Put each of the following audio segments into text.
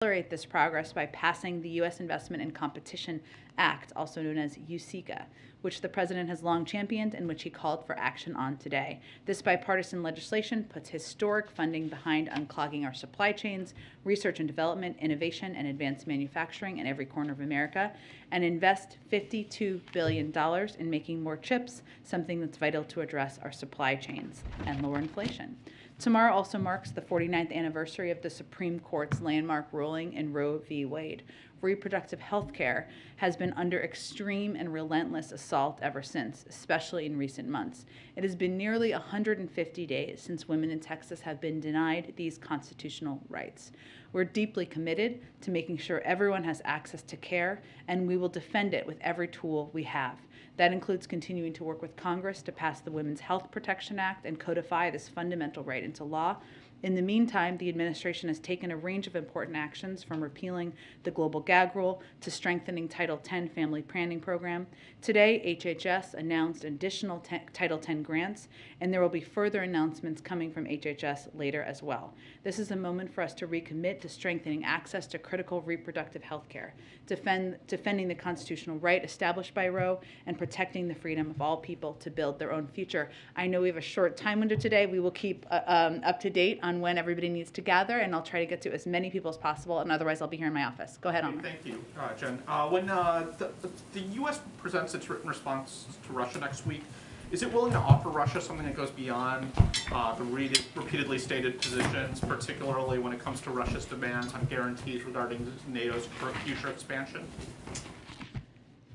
accelerate this progress by passing the U.S. Investment and Competition Act, also known as USICA, which the President has long championed and which he called for action on today. This bipartisan legislation puts historic funding behind unclogging our supply chains, research and development, innovation, and advanced manufacturing in every corner of America, and invest $52 billion in making more chips, something that's vital to address our supply chains and lower inflation. Tomorrow also marks the 49th anniversary of the Supreme Court's landmark ruling in Roe v. Wade. Reproductive health care has been under extreme and relentless assault ever since, especially in recent months. It has been nearly 150 days since women in Texas have been denied these constitutional rights. We're deeply committed to making sure everyone has access to care, and we will defend it with every tool we have. That includes continuing to work with Congress to pass the Women's Health Protection Act and codify this fundamental right into law. In the meantime, the administration has taken a range of important actions, from repealing the global gag rule to strengthening Title X family planning program. Today, HHS announced additional Title X grants, and there will be further announcements coming from HHS later as well. This is a moment for us to recommit to strengthening access to critical reproductive health care, defending the constitutional right established by Roe, and protecting the freedom of all people to build their own future. I know we have a short time window today. We will keep up to date on when everybody needs to gather, and I'll try to get to as many people as possible, and otherwise I'll be here in my office. Go ahead, Omar. Thank you, Jen. When the U.S. presents its written response to Russia next week, is it willing to offer Russia something that goes beyond the repeatedly stated positions, particularly when it comes to Russia's demands on guarantees regarding NATO's future expansion?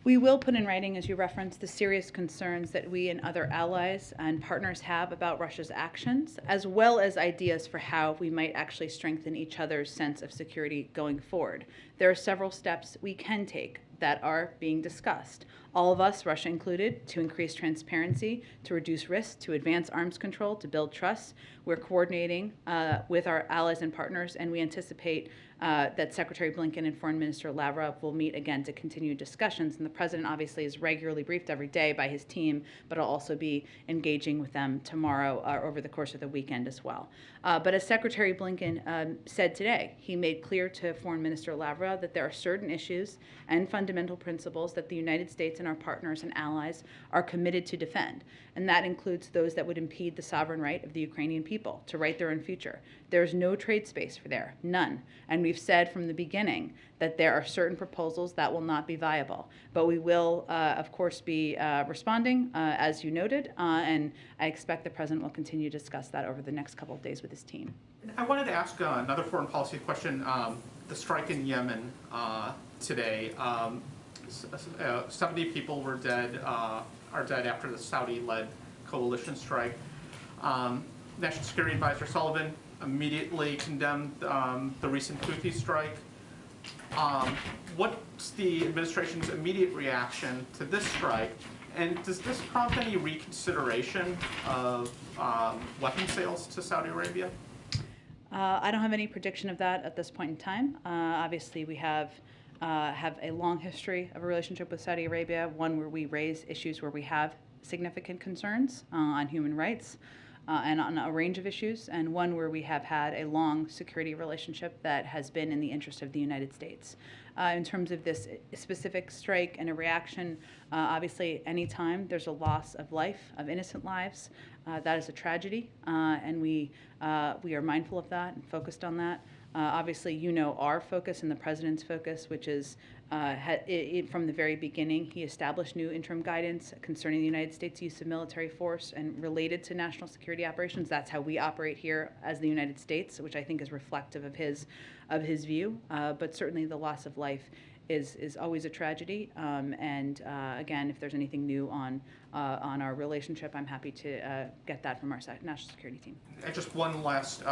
We will put in writing, as you referenced, the serious concerns that we and other allies and partners have about Russia's actions, as well as ideas for how we might actually strengthen each other's sense of security going forward. There are several steps we can take that are being discussed. All of us, Russia included, to increase transparency, to reduce risk, to advance arms control, to build trust. We're coordinating with our allies and partners, and we anticipate that Secretary Blinken and Foreign Minister Lavrov will meet again to continue discussions. And the President obviously is regularly briefed every day by his team, but I'll also be engaging with them tomorrow over the course of the weekend as well. But as Secretary Blinken said today, he made clear to Foreign Minister Lavrov that there are certain issues and fundamental principles that the United States and our partners and allies are committed to defend. And that includes those that would impede the sovereign right of the Ukrainian people to write their own future. There's no trade space for there, none. And we've said from the beginning that there are certain proposals that will not be viable. But we will, of course, be responding, as you noted, and I expect the President will continue to discuss that over the next couple of days with his team. I wanted to ask another foreign policy question. The strike in Yemen today, 70 people are dead after the Saudi-led coalition strike. National Security Advisor Sullivan immediately condemned the recent Houthi strike. What's the administration's immediate reaction to this strike? And does this prompt any reconsideration of weapon sales to Saudi Arabia? I don't have any prediction of that at this point in time. Obviously, we have a long history of a relationship with Saudi Arabia, one where we raise issues where we have significant concerns on human rights and on a range of issues, and one where we have had a long security relationship that has been in the interest of the United States. In terms of this specific strike and a reaction, obviously anytime there's a loss of life, of innocent lives, that is a tragedy, and we are mindful of that and focused on that. Obviously, you know our focus and the President's focus, which is from the very beginning, he established new interim guidance concerning the United States' use of military force and related to national security operations. That's how we operate here as the United States, which I think is reflective of his view. But certainly the loss of life is always a tragedy. And again, if there's anything new on our relationship, I'm happy to get that from our national security team. And just one last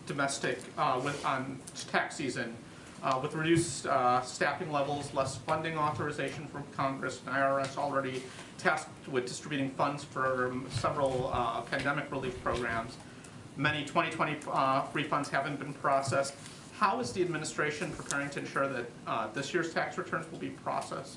domestic on tax season. With reduced staffing levels, less funding authorization from Congress, and IRS already tasked with distributing funds for several pandemic relief programs. Many 2020 refunds haven't been processed. How is the administration preparing to ensure that this year's tax returns will be processed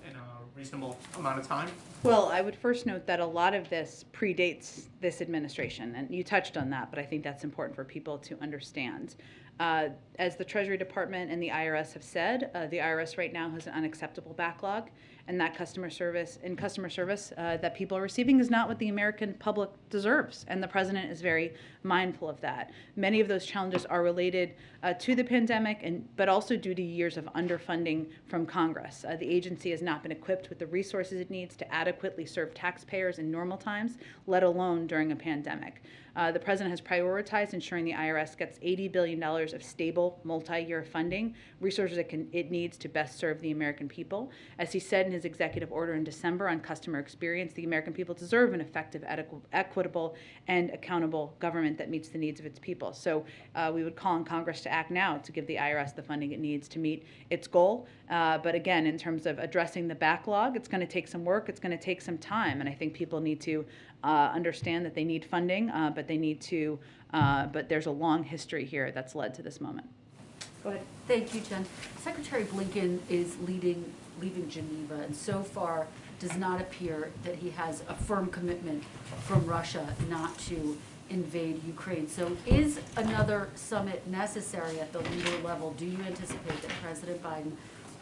in a reasonable amount of time? Well, I would first note that a lot of this predates this administration, and you touched on that, but I think that's important for people to understand. As the Treasury Department and the IRS have said, the IRS right now has an unacceptable backlog, and that customer service that people are receiving is not what the American public deserves, and the president is very mindful of that. Many of those challenges are related to the pandemic, but also due to years of underfunding from Congress. The agency has not been equipped with the resources it needs to adequately serve taxpayers in normal times, let alone during a pandemic. The president has prioritized ensuring the IRS gets $80 billion of stable, multi-year funding, resources it needs to best serve the American people. As he said in his executive order in December on customer experience, the American people deserve an effective, equitable, and accountable government that meets the needs of its people. So we would call on Congress to act now to give the IRS the funding it needs to meet its goal. But again, in terms of addressing the backlog, it's going to take some work, it's going to take some time, and I think people need to understand that they need funding, but there's a long history here that's led to this moment. Go ahead. Thank you, Jen. Secretary Blinken is leaving Geneva, and so far does not appear that he has a firm commitment from Russia not to invade Ukraine. So is another summit necessary at the leader level? Do you anticipate that President Biden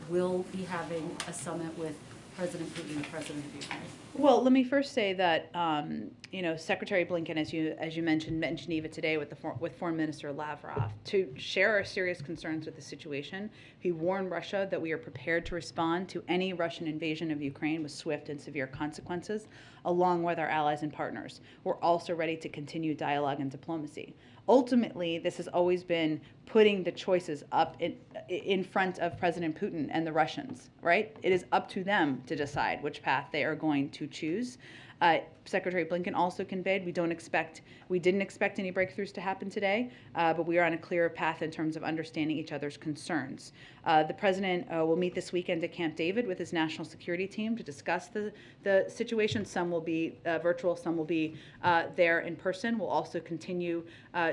will be having a summit with President Putin, the president of Ukraine? Well, let me first say that Secretary Blinken, as you mentioned, met in Geneva today with Foreign Minister Lavrov to share our serious concerns with the situation. He warned Russia that we are prepared to respond to any Russian invasion of Ukraine with swift and severe consequences, along with our allies and partners. We're also ready to continue dialogue and diplomacy. Ultimately, this has always been putting the choices up in front of President Putin and the Russians, right? It is up to them to decide which path they are going to choose. Secretary Blinken also conveyed we didn't expect any breakthroughs to happen today, but we are on a clear path in terms of understanding each other's concerns. The president will meet this weekend at Camp David with his national security team to discuss the situation. Some will be virtual, some will be there in person. We'll also continue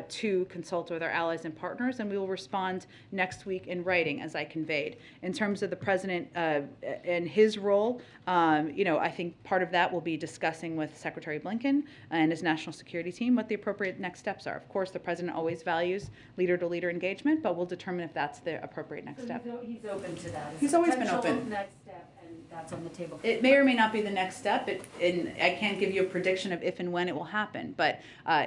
to consult with our allies and partners, and we will respond next week in writing, as I conveyed. In terms of the president and his role, I think part of that will be discussing with Secretary Blinken and his national security team what the appropriate next steps are. Of course, the president always values leader-to-leader engagement, but we'll determine if that's the appropriate next step. He's open to that. He's always been open. Next step, and that's on the table. It may or may not be the next step, and I can't give you a prediction of if and when it will happen, but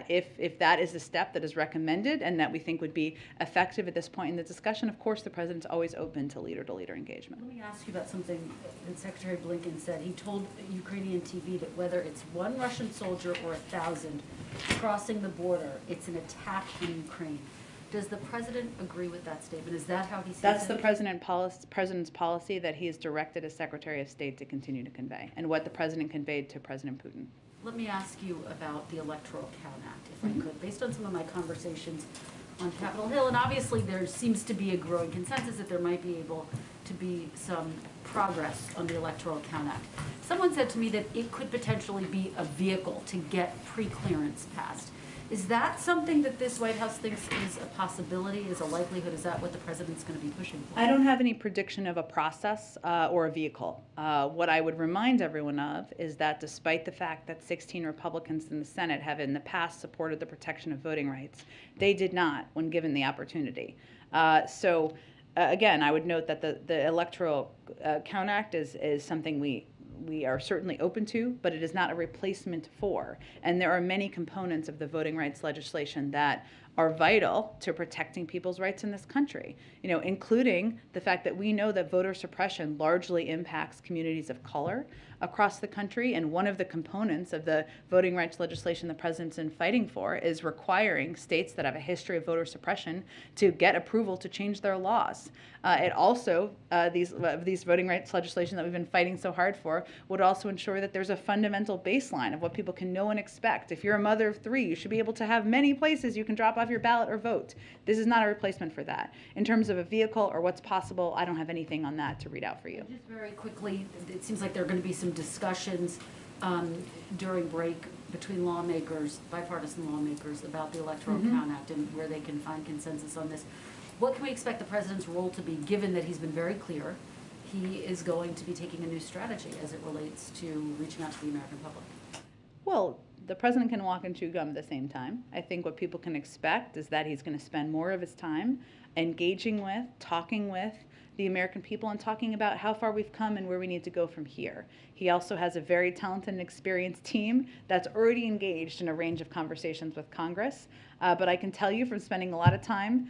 if that is the step that is recommended and that we think would be effective at this point in the discussion, of course the president's always open to leader engagement. Let me ask you about something that Secretary Blinken said. He told Ukrainian TV that whether it's one Russian soldier or 1,000 crossing the border, it's an attack in Ukraine. Does the president agree with that statement? Is that how he sees it? That's the president's policy that he has directed as Secretary of State to continue to convey, and what the president conveyed to President Putin. Let me ask you about the Electoral Account Act, if I could. Based on some of my conversations on Capitol Hill, and obviously there seems to be a growing consensus that there might be able to be some progress on the Electoral Account Act. Someone said to me that it could potentially be a vehicle to get pre-clearance passed. Is that something that this White House thinks is a possibility, is a likelihood? Is that what the president's going to be pushing for? I don't have any prediction of a process or a vehicle. What I would remind everyone of is that despite the fact that 16 Republicans in the Senate have in the past supported the protection of voting rights, they did not when given the opportunity. Again, I would note that the Electoral Account Act is something we are certainly open to, but it is not a replacement for. And there are many components of the voting rights legislation that are vital to protecting people's rights in this country, including the fact that we know that voter suppression largely impacts communities of color across the country. And one of the components of the voting rights legislation the president's been fighting for is requiring states that have a history of voter suppression to get approval to change their laws. It also, these voting rights legislation that we've been fighting so hard for would also ensure that there's a fundamental baseline of what people can know and expect. If you're a mother of 3, you should be able to have many places you can drop off your ballot or vote. This is not a replacement for that. In terms of a vehicle or what's possible, I don't have anything on that to read out for you. Just very quickly, it seems like there are going to be some discussions during break between lawmakers, bipartisan lawmakers, about the Electoral Account Act and where they can find consensus on this. What can we expect the president's role to be, given that he's been very clear he is going to be taking a new strategy as it relates to reaching out to the American public? Well, the president can walk and chew gum at the same time. I think what people can expect is that he's going to spend more of his time engaging with, talking with the American people and talking about how far we've come and where we need to go from here. He also has a very talented and experienced team that's already engaged in a range of conversations with Congress. But I can tell you from spending a lot of time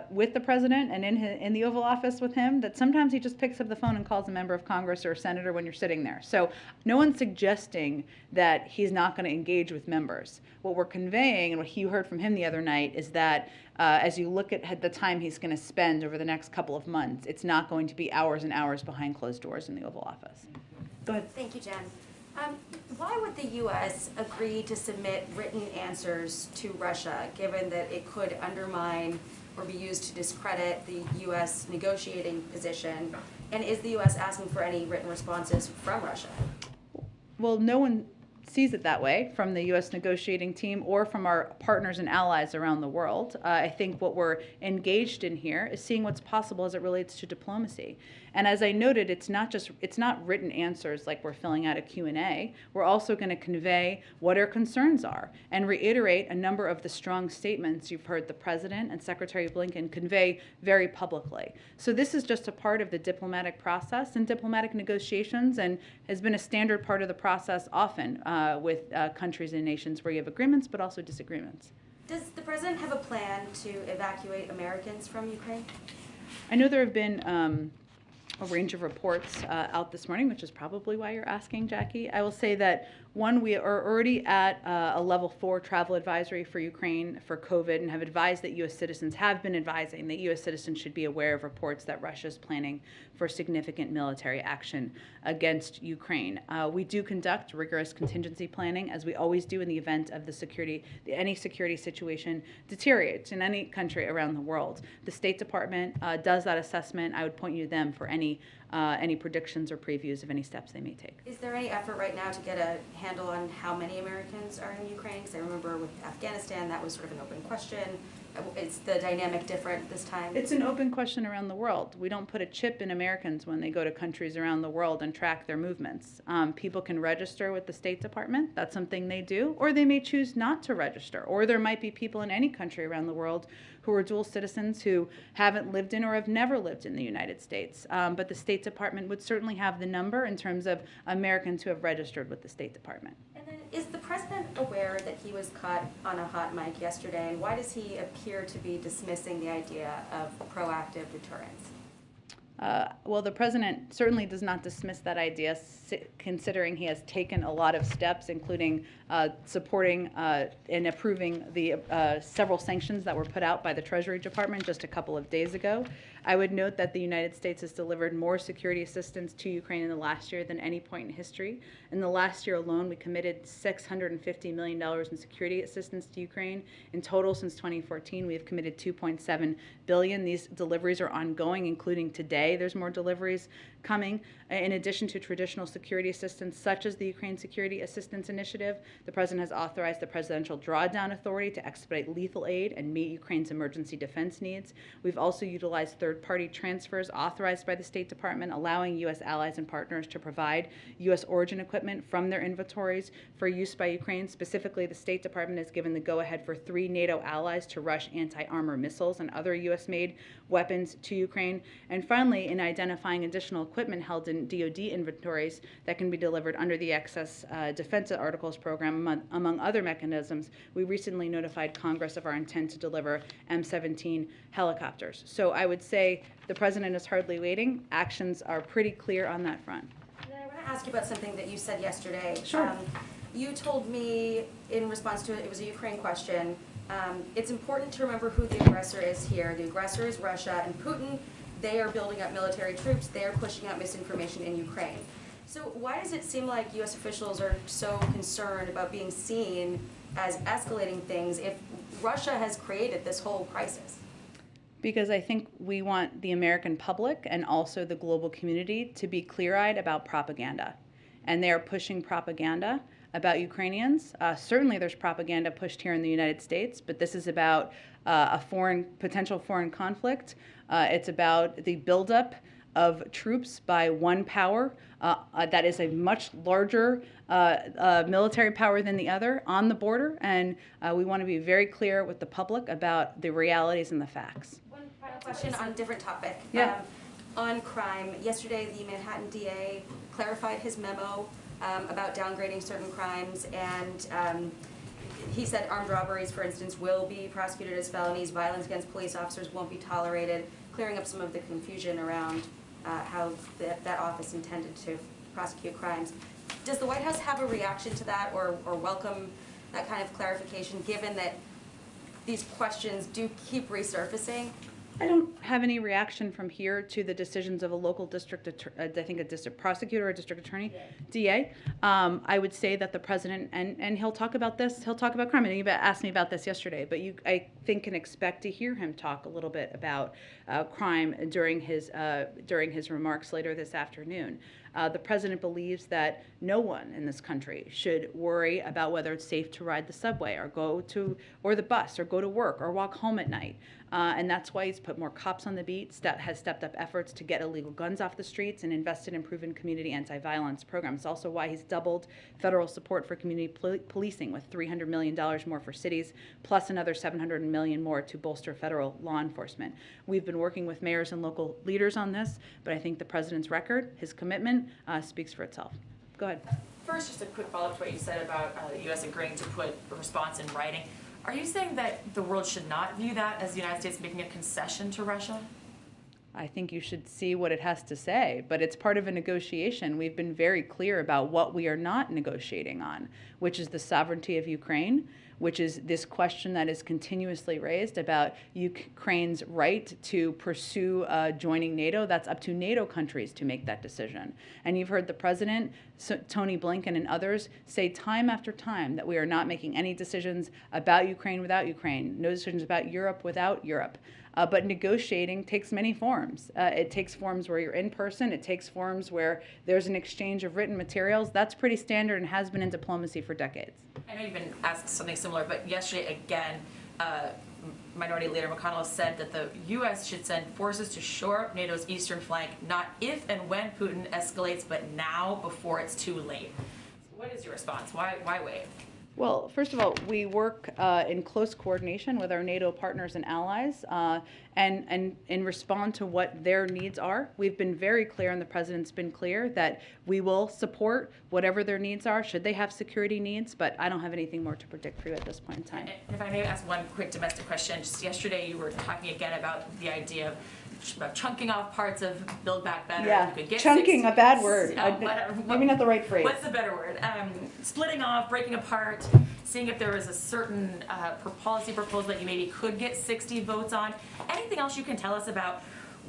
with the president and in the Oval Office with him that sometimes he just picks up the phone and calls a member of Congress or a senator when you're sitting there. So no one's suggesting that he's not going to engage with members. What we're conveying and what you heard from him the other night is that as you look at the time he's going to spend over the next couple of months, it's not going to be hours and hours behind closed doors in the Oval Office. Go ahead. Thank you, Jen. Why would the U.S. agree to submit written answers to Russia, given that it could undermine or be used to discredit the U.S. negotiating position? And is the U.S. asking for any written responses from Russia? Well, no one sees it that way from the U.S. negotiating team or from our partners and allies around the world. I think what we're engaged in here is seeing what's possible as it relates to diplomacy. And as I noted, it's not written answers like we're filling out a Q&A. We're also going to convey what our concerns are and reiterate a number of the strong statements you've heard the President and Secretary Blinken convey very publicly. So this is just a part of the diplomatic process and diplomatic negotiations and has been a standard part of the process often with countries and nations where you have agreements but also disagreements. Does the President have a plan to evacuate Americans from Ukraine? I know there have been a range of reports out this morning, which is probably why you're asking, Jackie. I will say that, one, we are already at a level 4 travel advisory for Ukraine for COVID and have advised that U.S. citizens have been advising that U.S. citizens should be aware of reports that Russia is planning for significant military action against Ukraine. We do conduct rigorous contingency planning, as we always do in the event of any security situation deteriorates in any country around the world. The State Department does that assessment. I would point you to them for any predictions or previews of any steps they may take. Is there any effort right now to get a handle on how many Americans are in Ukraine? Because I remember with Afghanistan, that was sort of an open question. Is the dynamic different this time? It's an open question around the world. We don't put a chip in Americans when they go to countries around the world and track their movements. People can register with the State Department. That's something they do. Or they may choose not to register. Or there might be people in any country around the world who are dual citizens who haven't lived in or have never lived in the United States. But the State Department would certainly have the number in terms of Americans who have registered with the State Department. And then, is the President aware that he was caught on a hot mic yesterday, and why does he appear to be dismissing the idea of proactive deterrence? Well, the President certainly does not dismiss that idea, considering he has taken a lot of steps, including supporting and approving the several sanctions that were put out by the Treasury Department just a couple of days ago. I would note that the United States has delivered more security assistance to Ukraine in the last year than any point in history. In the last year alone, we committed $650 million in security assistance to Ukraine. In total, since 2014, we have committed $2.7 billion. These deliveries are ongoing, including today. There's more deliveries coming. In addition to traditional security assistance, such as the Ukraine Security Assistance Initiative, the President has authorized the Presidential Drawdown Authority to expedite lethal aid and meet Ukraine's emergency defense needs. We've also utilized third-party transfers authorized by the State Department, allowing U.S. allies and partners to provide U.S. origin equipment from their inventories for use by Ukraine. Specifically, the State Department has given the go-ahead for 3 NATO allies to rush anti-armor missiles and other U.S.-made weapons to Ukraine. And finally, in identifying additional equipment held in DoD inventories that can be delivered under the Excess Defense Articles Program, among other mechanisms, we recently notified Congress of our intent to deliver M17 helicopters. So I would say the President is hardly waiting. Actions are pretty clear on that front. And then I want to ask you about something that you said yesterday. Sure. You told me in response to it was a Ukraine question, it's important to remember who the aggressor is here. The aggressor is Russia and Putin. They are building up military troops. They are pushing out misinformation in Ukraine. So why does it seem like U.S. officials are so concerned about being seen as escalating things if Russia has created this whole crisis? Because I think we want the American public and also the global community to be clear-eyed about propaganda. And they are pushing propaganda about Ukrainians. Certainly there's propaganda pushed here in the United States, but this is about a potential foreign conflict. It's about the buildup of troops by one power that is a much larger military power than the other on the border, and we want to be very clear with the public about the realities and the facts. One final question on a different topic. Yeah. On crime, yesterday the Manhattan DA clarified his memo about downgrading certain crimes, and he said armed robberies, for instance, will be prosecuted as felonies, violence against police officers won't be tolerated, clearing up some of the confusion around how that office intended to prosecute crimes. Does the White House have a reaction to that, or welcome that kind of clarification, given that these questions do keep resurfacing? I don't have any reaction from here to the decisions of a local district, I think a district prosecutor or a district attorney, DA. I would say that the president, and he'll talk about this, he'll talk about crime. And you asked me about this yesterday, but I think can expect to hear him talk a little bit about crime during his remarks later this afternoon. The president believes that no one in this country should worry about whether it's safe to ride the subway or the bus or go to work or walk home at night. And that's why he's put more cops on the beat, has stepped up efforts to get illegal guns off the streets, and invested in proven community anti-violence programs. It's also why he's doubled federal support for community policing with $300 million more for cities, plus another $700 million more to bolster federal law enforcement. We've been working with mayors and local leaders on this, but I think the president's record, his commitment, speaks for itself. Go ahead. First, just a quick follow-up to what you said about the U.S. agreeing to put a response in writing. Are you saying that the world should not view that as the United States making a concession to Russia? I think you should see what it has to say, but it's part of a negotiation. We've been very clear about what we are not negotiating on, which is the sovereignty of Ukraine, which is this question that is continuously raised about Ukraine's right to pursue joining NATO. That's up to NATO countries to make that decision. And you've heard the president, Tony Blinken, and others say time after time that we are not making any decisions about Ukraine without Ukraine, no decisions about Europe without Europe. But negotiating takes many forms. It takes forms where you're in person. It takes forms where there's an exchange of written materials. That's pretty standard and has been in diplomacy for decades. I know you've been asked something similar, but yesterday again, Minority Leader McConnell said that the U.S. should send forces to shore up NATO's eastern flank, not if and when Putin escalates, but now before it's too late. What is your response? Why wait? Well, first of all, we work in close coordination with our NATO partners and allies and respond to what their needs are. We've been very clear, and the president's been clear, that we will support whatever their needs are, should they have security needs, but I don't have anything more to predict for you at this point in time. And if I may ask one quick domestic question, just yesterday you were talking again about the idea of chunking off parts of Build Back Better. Yeah, You could get chunking, a bad word. whatever. Maybe not the right phrase. What's the better word? Splitting off, breaking apart, seeing if there was a certain policy proposal that you maybe could get 60 votes on. Anything else you can tell us about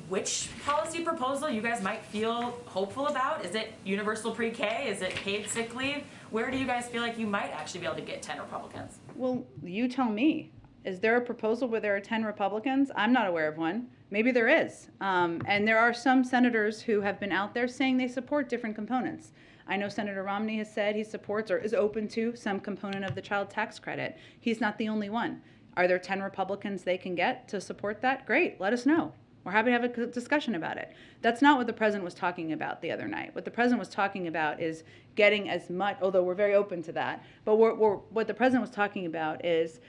which policy proposal you guys might feel hopeful about? Is it universal pre-K? Is it paid sick leave? Where do you guys feel like you might actually be able to get 10 Republicans? Well, you tell me. Is there a proposal where there are 10 Republicans? I'm not aware of one. Maybe there is. And there are some senators who have been out there saying they support different components. I know Senator Romney has said he supports or is open to some component of the child tax credit. He's not the only one. Are there 10 Republicans they can get to support that? Great, let us know. We're happy to have a discussion about it. That's not what the president was talking about the other night. What the president was talking about is getting as much, although we're very open to that, but what the president was talking about is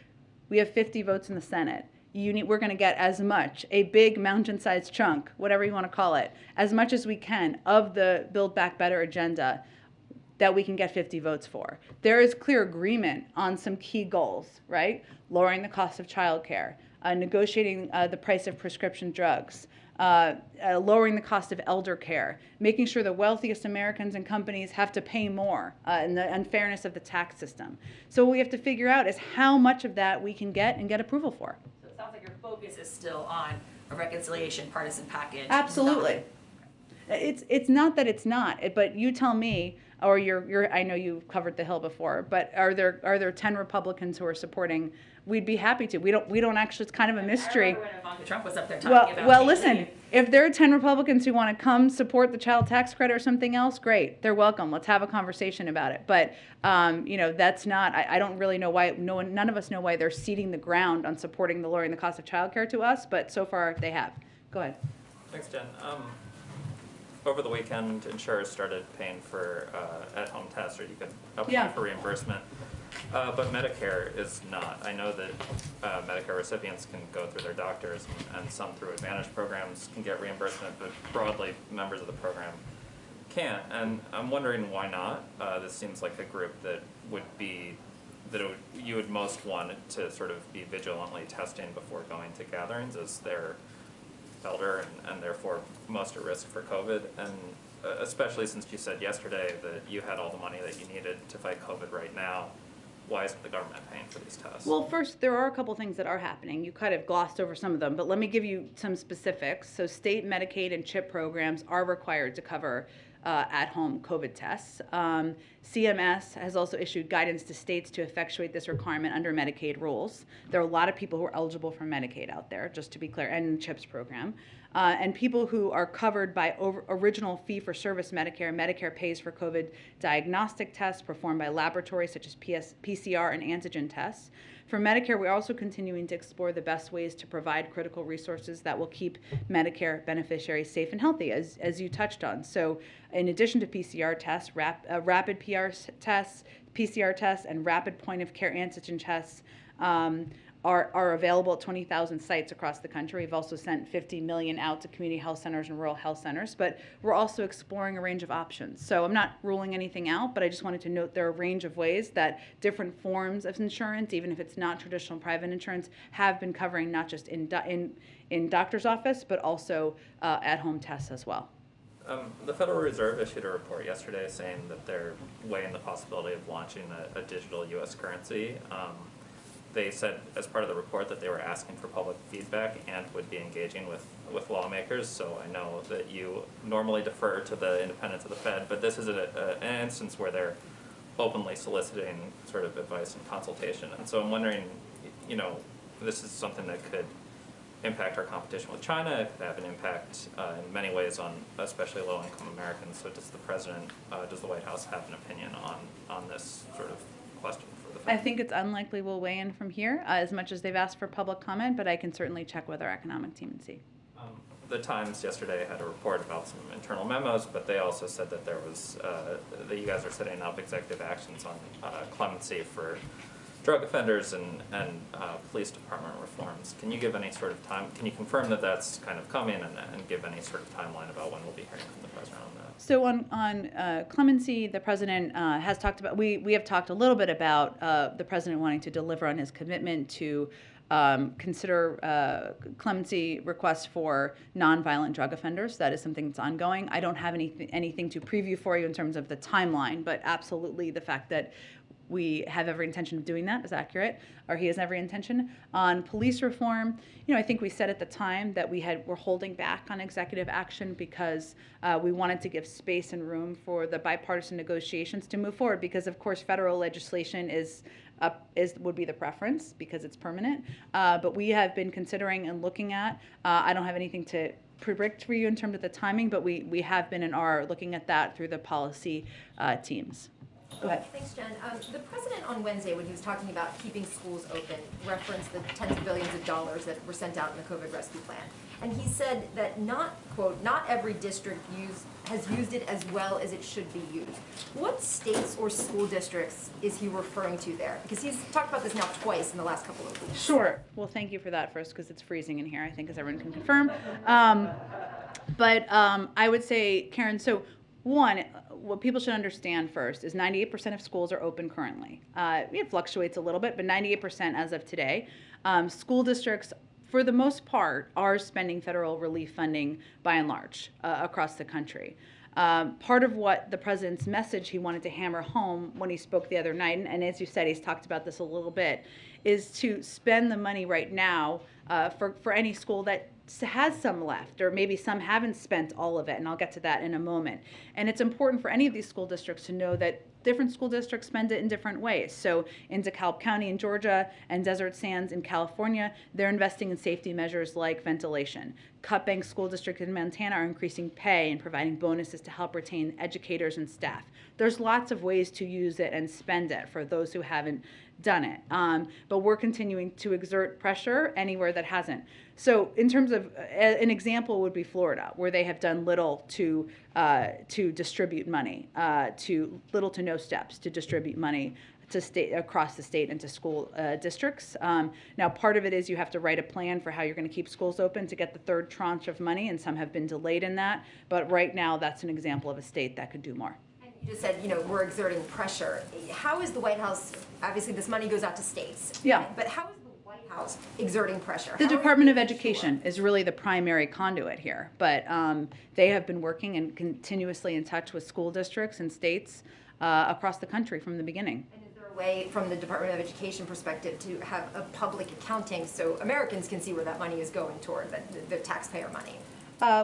we have 50 votes in the Senate. We're going to get as much, a big mountain-sized chunk, whatever you want to call it, as much as we can of the Build Back Better agenda that we can get 50 votes for. There is clear agreement on some key goals, right? Lowering the cost of childcare, negotiating the price of prescription drugs, lowering the cost of elder care, making sure the wealthiest Americans and companies have to pay more, and the unfairness of the tax system. So what we have to figure out is how much of that we can get and get approval for. So it sounds like your focus is still on a reconciliation partisan package. Absolutely. It's not that it's not, but you tell me, or I know you've covered the Hill before, but are there 10 Republicans who are supporting? We'd be happy to. We don't actually. It's kind of a mystery. I remember when Ivanka Trump was up there talking about. Well, listen. If there are 10 Republicans who want to come support the child tax credit or something else, great. They're welcome. Let's have a conversation about it. But that's not. I don't really know why. None of us know why they're ceding the ground on supporting the lowering the cost of childcare to us. But so far they have. Go ahead. Thanks, Jen. over the weekend, insurers started paying for at-home tests, or you could apply Yeah. for reimbursement. But Medicare is not. I know that Medicare recipients can go through their doctors, and some through Advantage programs can get reimbursement, but broadly, members of the program can't. And I'm wondering why not. This seems like a group that would be, you would most want to sort of be vigilantly testing before going to gatherings, as they're elder and therefore most at risk for COVID. And especially since you said yesterday that you had all the money that you needed to fight COVID right now, why isn't the government paying for these tests? Well, first, there are a couple things that are happening. You kind of glossed over some of them, but let me give you some specifics. So state Medicaid and CHIP programs are required to cover at-home COVID tests. CMS has also issued guidance to states to effectuate this requirement under Medicaid rules. There are a lot of people who are eligible for Medicaid out there, just to be clear, and the CHIPS program. And people who are covered by original fee-for-service Medicare. Medicare pays for COVID diagnostic tests performed by laboratories such as PCR and antigen tests. For Medicare, we're also continuing to explore the best ways to provide critical resources that will keep Medicare beneficiaries safe and healthy, as you touched on. So in addition to PCR tests, rapid PCR tests, and rapid point-of-care antigen tests are available at 20,000 sites across the country. We've also sent 50 million out to community health centers and rural health centers, but we're also exploring a range of options. So I'm not ruling anything out, but I just wanted to note there are a range of ways that different forms of insurance, even if it's not traditional private insurance, have been covering not just in doctor's office, but also at-home tests as well. The Federal Reserve issued a report yesterday saying that they're weighing the possibility of launching a digital U.S. currency. They said as part of the report that they were asking for public feedback and would be engaging with lawmakers. So I know that you normally defer to the independence of the Fed, but this is an instance where they're openly soliciting sort of advice and consultation. And so I'm wondering, this is something that could impact our competition with China. It could have an impact in many ways on especially low-income Americans. So does the president, does the White House have an opinion on this sort of question? I think it's unlikely we'll weigh in from here, as much as they've asked for public comment, but I can certainly check with our economic team and see. The Times yesterday had a report about some internal memos, but they also said that there was, that you guys are setting up executive actions on clemency for drug offenders and police department reforms. Can you give any sort of time, can you confirm that that's kind of coming and give any sort of timeline about when we'll be hearing from the president on that? So on clemency, the president has talked about, we have talked a little bit about the president wanting to deliver on his commitment to consider clemency requests for nonviolent drug offenders. That is something that's ongoing. I don't have anything to preview for you in terms of the timeline, but absolutely the fact that we have every intention of doing that is accurate, or he has every intention. On police reform, I think we said at the time that we're holding back on executive action because we wanted to give space and room for the bipartisan negotiations to move forward, because of course federal legislation would be the preference because it's permanent. But we have been considering and looking at, I don't have anything to predict for you in terms of the timing, but we have been and are looking at that through the policy teams. Go ahead. Thanks, Jen. The president on Wednesday, when he was talking about keeping schools open, referenced the tens of billions of dollars that were sent out in the COVID rescue plan. And he said that quote, not every district has used it as well as it should be used. What states or school districts is he referring to there? Because he's talked about this now twice in the last couple of weeks. Sure. Well, thank you for that first, because it's freezing in here, I think, as everyone can confirm. But I would say, Karen, so one, what people should understand first is 98% of schools are open currently. It fluctuates a little bit, but 98% as of today. School districts, for the most part, are spending federal relief funding by and large across the country. Part of what the president's message he wanted to hammer home when he spoke the other night, and as you said, he's talked about this a little bit, is to spend the money right now for any school that has some left, or maybe some haven't spent all of it, and I'll get to that in a moment. And it's important for any of these school districts to know that different school districts spend it in different ways. So in DeKalb County in Georgia and Desert Sands in California, they're investing in safety measures like ventilation. Cut Bank School District in Montana are increasing pay and providing bonuses to help retain educators and staff. There's lots of ways to use it and spend it for those who haven't done it. But we're continuing to exert pressure anywhere that hasn't. So in terms of, an example would be Florida, where they have done little to distribute money, to little to no steps to distribute money to state, across the state and to school districts. Now, part of it is you have to write a plan for how you're going to keep schools open to get the third tranche of money, and some have been delayed in that. But right now, that's an example of a state that could do more. You just said, we're exerting pressure. How is the White House, obviously this money goes out to states. Yeah. But how is the White House exerting pressure? The Department of Education is really the primary conduit here, but they have been working and continuously in touch with school districts and states across the country from the beginning. And is there a way, from the Department of Education perspective, to have a public accounting so Americans can see where that money is going toward, the taxpayer money?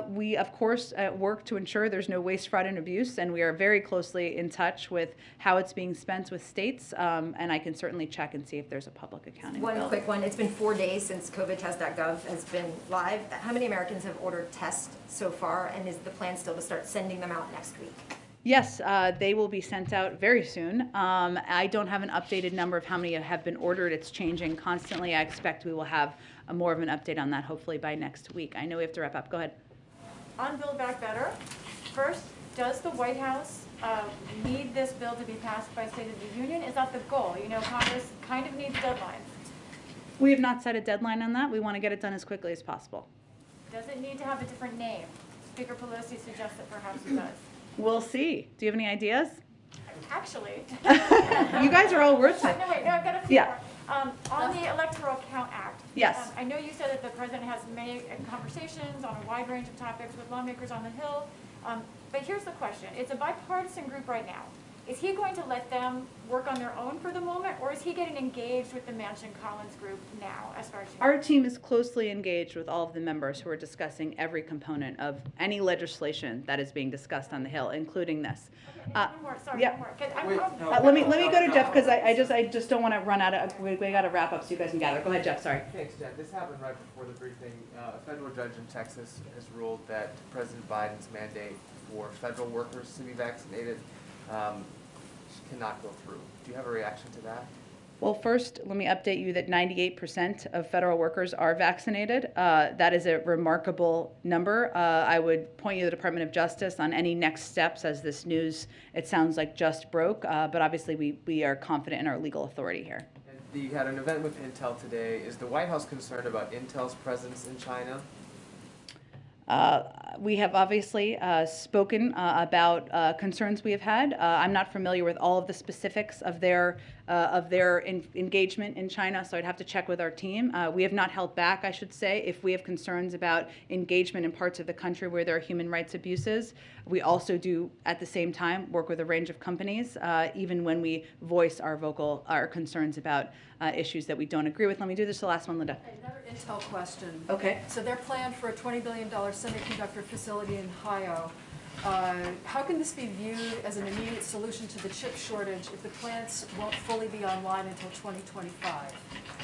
We, of course, work to ensure there's no waste, fraud, and abuse, and we are very closely in touch with how it's being spent with states, and I can certainly check and see if there's a public accounting bill. One quick one. It's been 4 days since covidtest.gov has been live. How many Americans have ordered tests so far, and is the plan still to start sending them out next week? Yes, they will be sent out very soon. I don't have an updated number of how many have been ordered. It's changing constantly. I expect we will have more of an update on that hopefully by next week. I know we have to wrap up. Go ahead. On Build Back Better, first, does the White House need this bill to be passed by State of the Union? Is that the goal? Congress kind of needs deadlines. We have not set a deadline on that. We want to get it done as quickly as possible. Does it need to have a different name? Speaker Pelosi suggests that perhaps it does. We'll see. Do you have any ideas? Actually. You guys are all words. No, I've got a few Yeah. more. On the Electoral Account Act. Yes. I know you said that the president has many conversations on a wide range of topics with lawmakers on the Hill. But here's the question. It's a bipartisan group right now. Is he going to let them work on their own for the moment, or is he getting engaged with the Manchin-Collins group now, as far as you know? Our team is closely engaged with all of the members who are discussing every component of any legislation that is being discussed on the Hill, including this. One more, sorry, yeah. one more. 'Cause Let me go to Jeff, because I just don't want to run out of, we got to wrap up so you guys can gather. Go ahead, Jeff, sorry. Thanks, Jen. This happened right before the briefing. A federal judge in Texas has ruled that President Biden's mandate for federal workers to be vaccinated cannot go through. Do you have a reaction to that? Well, first, let me update you that 98% of federal workers are vaccinated. That is a remarkable number. I would point you to the Department of Justice on any next steps as this news, it sounds like, just broke. But obviously, we are confident in our legal authority here. And you had an event with Intel today. Is the White House concerned about Intel's presence in China? We have obviously spoken about concerns we have had. I'm not familiar with all of the specifics of their engagement in China, so I'd have to check with our team. We have not held back, I should say, if we have concerns about engagement in parts of the country where there are human rights abuses. We also do, at the same time, work with a range of companies, even when we voice our concerns about issues that we don't agree with. Let me do this the last one, Linda. Another Intel question. Okay. So their plan for a $20 billion semiconductor facility in Ohio. How can this be viewed as an immediate solution to the chip shortage if the plants won't fully be online until 2025?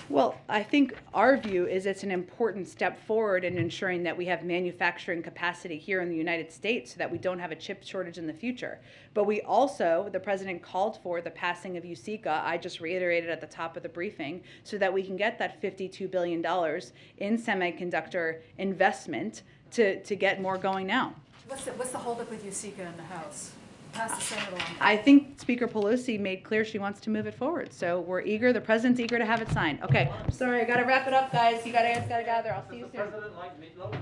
Well, I think our view is it's an important step forward in ensuring that we have manufacturing capacity here in the United States so that we don't have a chip shortage in the future. But we also, the president called for the passing of USICA, I just reiterated at the top of the briefing, so that we can get that $52 billion in semiconductor investment to get more going now. What's the holdup with USICA in the House? Pass the Senate along. I think Speaker Pelosi made clear she wants to move it forward. So we're eager, the president's eager to have it signed. Okay, sorry, I gotta wrap it up, guys. You guys gotta gather. I'll see you soon. Does the president like meatloaf?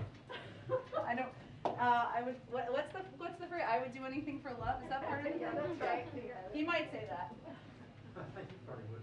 I don't, I would, what's the phrase? I would do anything for love? Is that part of it? Yeah, that's right. He might say that. I think he probably would.